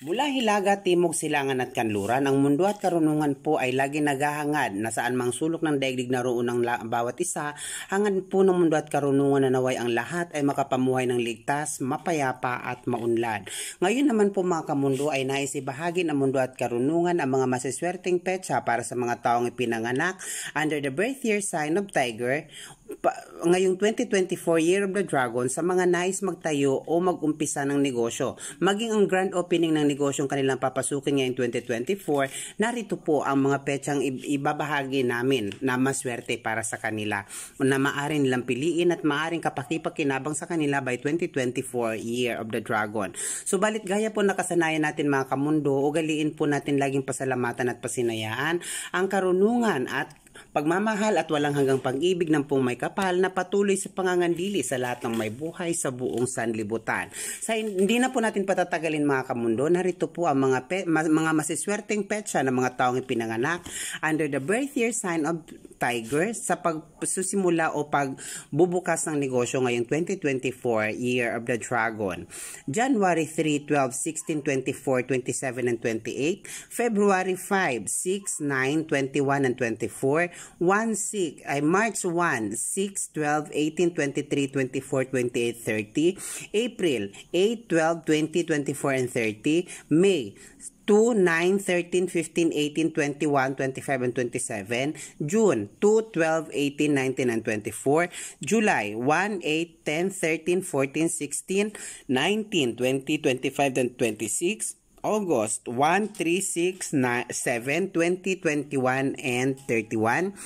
Mula Hilaga, Timog, Silangan at Kanluran, ang mundo at karunungan po ay lagi naghahangad na saan mang sulok ng daigdig naroon ng bawat isa. Hangad po ng mundo at karunungan na naway ang lahat ay makapamuhay ng ligtas, mapayapa at maunlad. Ngayon naman po mga kamundo ay nais ibahagi ng mundo at karunungan ang mga masiswerteng petsa para sa mga taong ipinanganak under the birth year sign of Tiger ngayong 2024 Year of the Dragon sa mga nais magtayo o mag-umpisa ng negosyo. Maging ang grand opening ng negosyong kanilang papasukin ngayong 2024, narito po ang mga petsang ibabahagi namin na maswerte para sa kanila na maaari nilang piliin at maaaring kapaki-pakinabang sa kanila by 2024 Year of the Dragon. Subalit gaya po nakasanayan natin mga kamundo, ugaliin po natin laging pasalamatan at pasinayaan ang karunungan at pagmamahal at walang hanggang pag-ibig ng pong may kapal na patuloy sa pangangandili sa lahat ng may buhay sa buong sanlibutan. Hindi na po natin patatagalin mga kamundo, narito po ang mga masiswerteng petsa ng mga taong ipinanganak under the birth year sign of Tiger sa pagsusimula o pagbubukas ng negosyo ngayong 2024 Year of the Dragon. January 3, 12, 16, 24, 27, and 28. February 5, 6, 9, 21, and 24. March 1, 6, 12, 18, 23, 24, 28, 30. April 8, 12, 20, 24, and 30. May 2, 9, 13, 15, 18, 21, 25, and 27. June 2, 12, 18, 19, and 24. July 1, 8, 10, 13, 14, 16, 19, 20, 25, and 26. August 1, 3, 6, 7, 20, 21, and 31.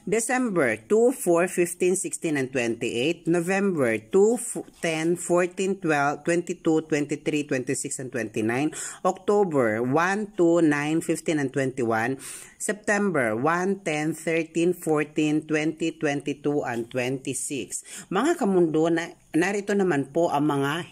December 2, 4, 15, 16, and 28. November 2, 10, 14, 12, 22, 23, 26, and 29. October 1, 2, 9, 15, and 21. September 1, 10, 13, 14, 20, 22, and 26. Mga kamundo, narito naman po ang mga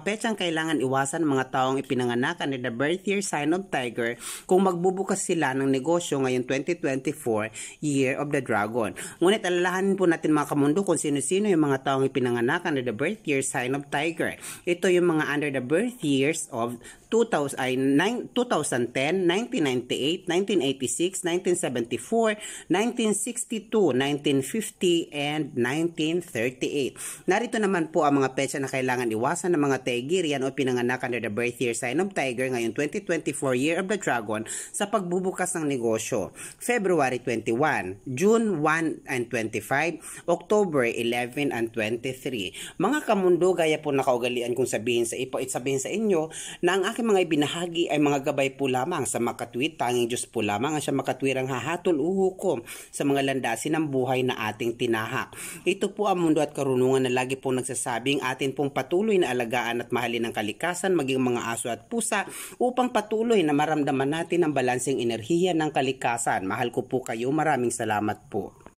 petsang kailangan iwasan ng mga taong ipinanganak under the birth year sign of Tiger kung magbubukas sila ng negosyo ngayong 2024 Year of the Dragon. Ngunit alalahanin po natin mga kamundo kung sino-sino yung mga taong ipinanganak under the birth year sign of Tiger. Ito yung mga under the birth years of 2010, 1998, 1986, 1974, 1962, 1950, and 1938. Narito naman po ang mga petsa na kailangan iwasan ng mga Tigerian o pinanganak under the birth year sign of Tiger ngayong 2024 Year of the Dragon sa pagbubukas ng negosyo. February 21, June 1 and 25, October 11 and 23. Mga kamundo, gaya po nakaugalian kong sabihin sa inyo na ang aking mga ibinahagi ay mga gabay po lamang sa makatwid. Tanging Diyos po lamang ang siya makatwirang hahatol o hukom sa mga landasin ng buhay na ating tinahak. Ito po ang mundo at karunungan na lagi pong nagsasabing atin pong patuloy na alagaan at mahalin ang kalikasan, maging mga aso at pusa, upang patuloy na maramdaman natin ang balanseng enerhiya ng kalikasan. Mahal ko po kayo. Maraming salamat po.